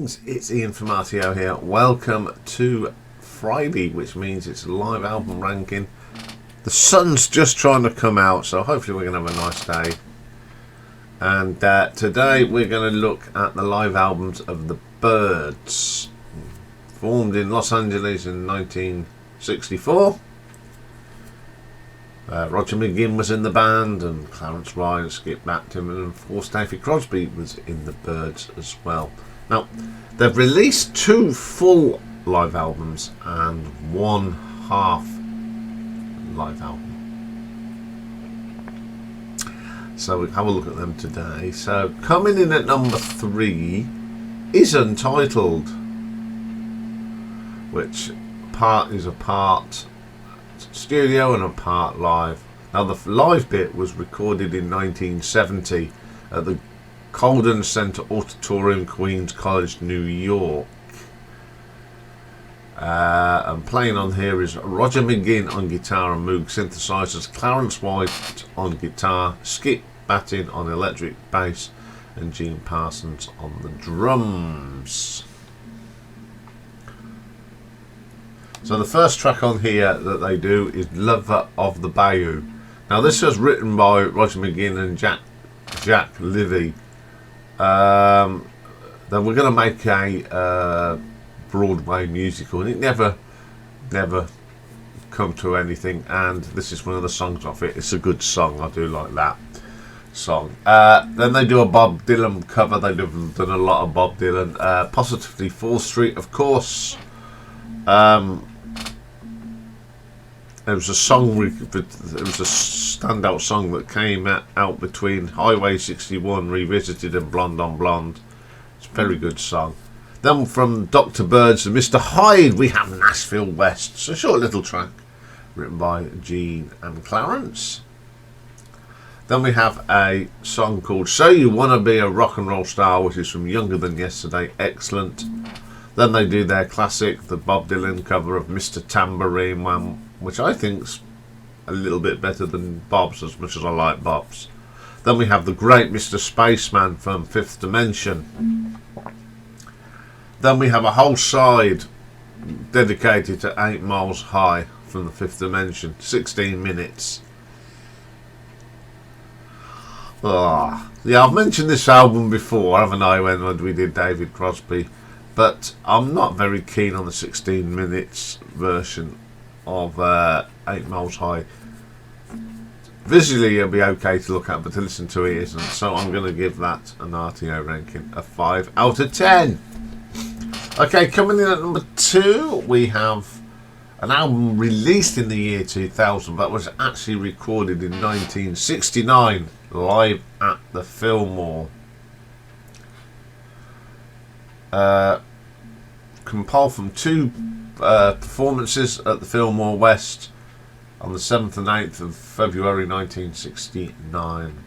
greetings, it's Iain from RTO here. Welcome to Friday, which means it's a live album ranking. The sun's just trying to come out, so hopefully we're going to have a nice day. And today we're going to look at the live albums of the Byrds. Formed in Los Angeles in 1964. Roger McGuinn was in the band, and Clarence Ryan, Skip Batman, and of course Davy Crosby was in the Byrds as well. Now, they've released 2 full live albums and 1 half live album. So we'll have a look at them today. So coming in at number 3 is Untitled, which is a part studio and a part live. Now the live bit was recorded in 1970 at the Colden Center Auditorium, Queens College, New York. And playing on here is Roger McGuinn on guitar and Moog synthesizers, Clarence White on guitar, Skip Battin on electric bass, and Gene Parsons on the drums. So the first track on here that they do is Lover of the Bayou. Now this was written by Roger McGuinn and Jack Livy. Then we're going to make a Broadway musical, and it never come to anything, and this is one of the songs off it. It's a good song, I do like that song. Then they do a Bob Dylan cover. They've done a lot of Bob Dylan. Positively 4th Street, of course. There was a song, it was a standout song that came out between Highway 61 Revisited and Blonde on Blonde. It's a very good song. Then from Dr. Byrds and Mr. Hyde we have Nashville West. It's a short little track written by Gene and Clarence. Then we have a song called So You Wanna Be a Rock and Roll Star, which is from Younger Than Yesterday. Excellent. Then they do their classic, the Bob Dylan cover of Mr. Tambourine Man, which I think's a little bit better than Bob's, as much as I like Bob's. Then we have the great Mr. Spaceman from Fifth Dimension. Then we have a whole side dedicated to 8 Miles High from the Fifth Dimension, 16 minutes. Yeah, I've mentioned this album before, haven't I, when we did David Crosby, but I'm not very keen on the 16 minutes version of 8 Miles High. Visually it'll be okay to look at, but to listen to it isn't, so I'm going to give that an RTO ranking of 5 out of 10. Okay, coming in at number 2 we have an album released in the year 2000 but was actually recorded in 1969 live at the Fillmore. Compiled from 2 performances at the Fillmore West on the 7th and 8th of February 1969,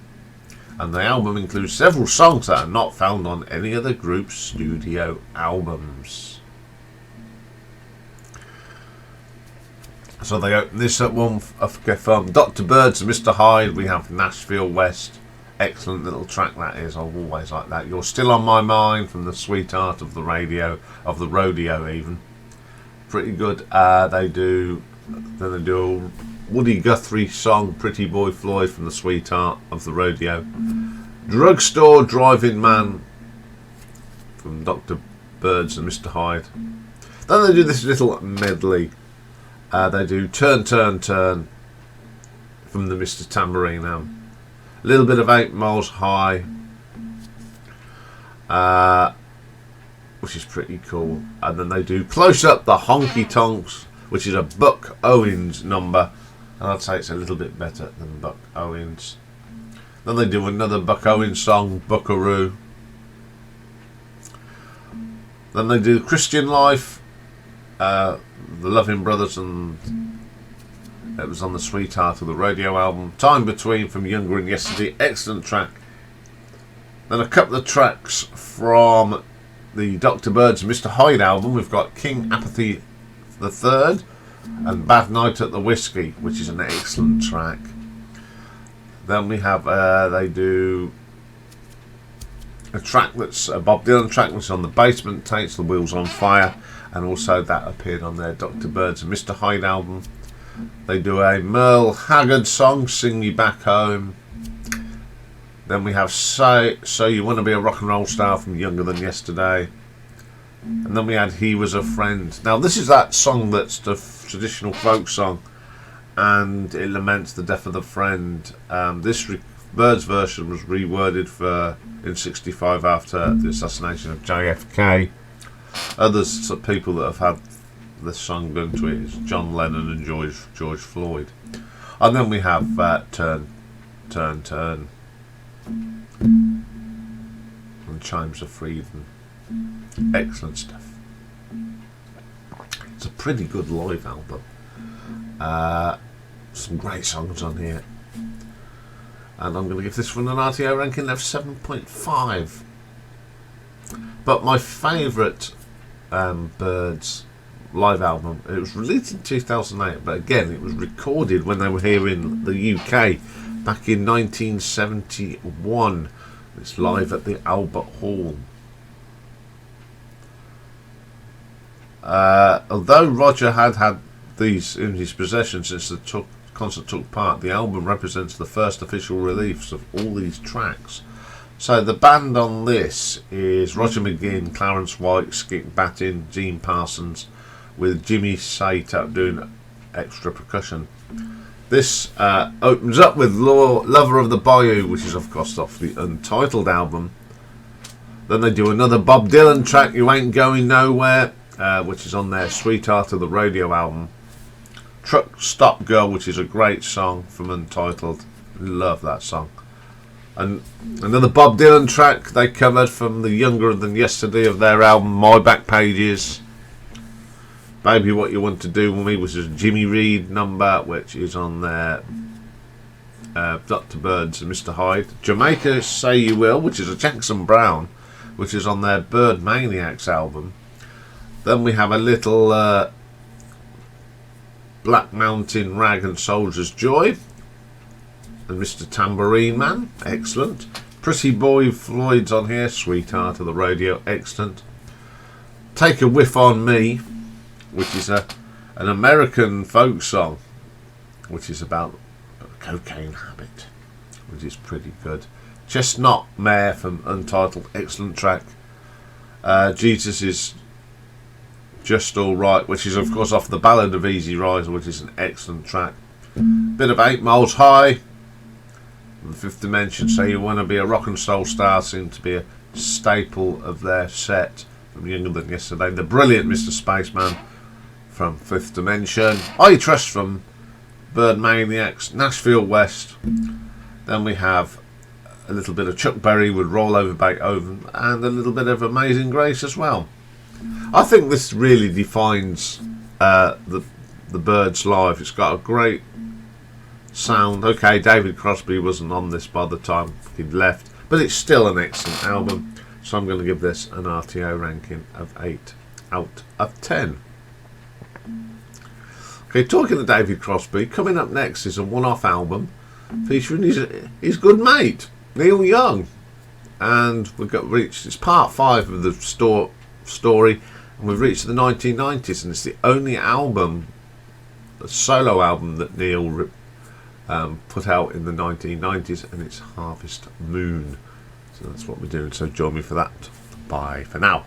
and the album includes several songs that are not found on any other group's studio albums. So they open this at one from Dr. Byrds and Mr. Hyde. We have Nashville West. Excellent little track that is. I always like that. You're Still on My Mind from the Sweetheart of the Radio, of the Rodeo even. Pretty good. Then they do a Woody Guthrie song, Pretty Boy Floyd from the Sweetheart of the Rodeo. Drugstore Driving Man from Dr. Byrds and Mr. Hyde. Then they do this little medley. They do Turn, Turn, Turn from the Mr. Tambourine Man. A little bit of 8 Miles High, which is pretty cool. And then they do Close Up the Honky Tonks, which is a Buck Owens number, and I'd say it's a little bit better than Buck Owens. Then they do another Buck Owens song, Buckaroo. Then they do Christian Life, the Loving Brothers, and it was on the Sweetheart of the Radio album. Time Between from Younger and Yesterday, excellent track. Then a couple of tracks from the Dr. Byrds and Mr. Hyde album. We've got King Apathy the Third and Bad Night at the Whiskey, which is an excellent track. Then we have they do a track that's a Bob Dylan track that's on the Basement Tapes, The Wheels on Fire, and also that appeared on their Dr. Byrds and Mr. Hyde album. They do a Merle Haggard song, Sing Me Back Home. Then we have So You Want to Be a Rock and Roll Star from Younger Than Yesterday. And then we had He Was a Friend. Now this is that song that's the traditional folk song, and it laments the death of the friend. This Byrds version was reworded in '65 after the assassination of JFK. Others, people that have had this song done to it, is John Lennon and George Floyd. And then we have Turn, Turn, Turn, and Chimes of Freedom. Excellent stuff. It's a pretty good live album. Some great songs on here. And I'm going to give this one an RTO ranking of 7.5. But my favourite Byrds live album, it was released in 2008, but again it was recorded when they were here in the UK back in 1971. It's live at the Albert Hall. Although Roger had these in his possession since the concert took part, the album represents the first official release of all these tracks. So the band on this is Roger McGinn, Clarence White, Skip Battin, Gene Parsons, with Jimmy Sater doing extra percussion. This opens up with Lover of the Bayou, which is of course off the Untitled album. Then they do another Bob Dylan track, You Ain't Going Nowhere, which is on their Sweetheart of the Radio album. Truck Stop Girl, which is a great song from Untitled. Love that song. And another Bob Dylan track they covered from the Younger Than Yesterday of their album My Back Pages. Baby What You Want to Do With Me, which is a Jimmy Reed number, which is on their Dr. Byrds and Mr. Hyde. Jamaica Say You Will, which is a Jackson Brown, which is on their Bird Maniacs album. Then we have a little Black Mountain Rag and Soldier's Joy, and Mr. Tambourine Man, excellent. Pretty Boy Floyd's on here, Sweetheart of the Radio, excellent. Take a Whiff on Me, which is an American folk song, which is about a cocaine habit, which is pretty good. Chestnut Mare from Untitled, excellent track. Jesus Is Just Alright, which is of course off the Ballad of Easy Rider, which is an excellent track. Bit of 8 Miles High, The Fifth Dimension, So You Want to Be a Rock and Soul Star, seemed to be a staple of their set from Younger Than Yesterday. The brilliant Mr. Spaceman from Fifth Dimension. I Trust from Bird Maniacs, Nashville West. Then we have a little bit of Chuck Berry with Roll Over Beethoven, and a little bit of Amazing Grace as well. I think this really defines the Byrds live. It's got a great sound. Okay, David Crosby wasn't on this by the time he'd left, but it's still an excellent album. So I'm going to give this an RTO ranking of 8 out of 10. Okay, talking to David Crosby, coming up next is a one-off album featuring his good mate Neil Young, and we've reached it's part 5 of the story, and we've reached the 1990s, and it's the only album, a solo album, that Neil put out in the 1990s, and it's Harvest Moon. So that's what we're doing, so join me for that. Bye for now.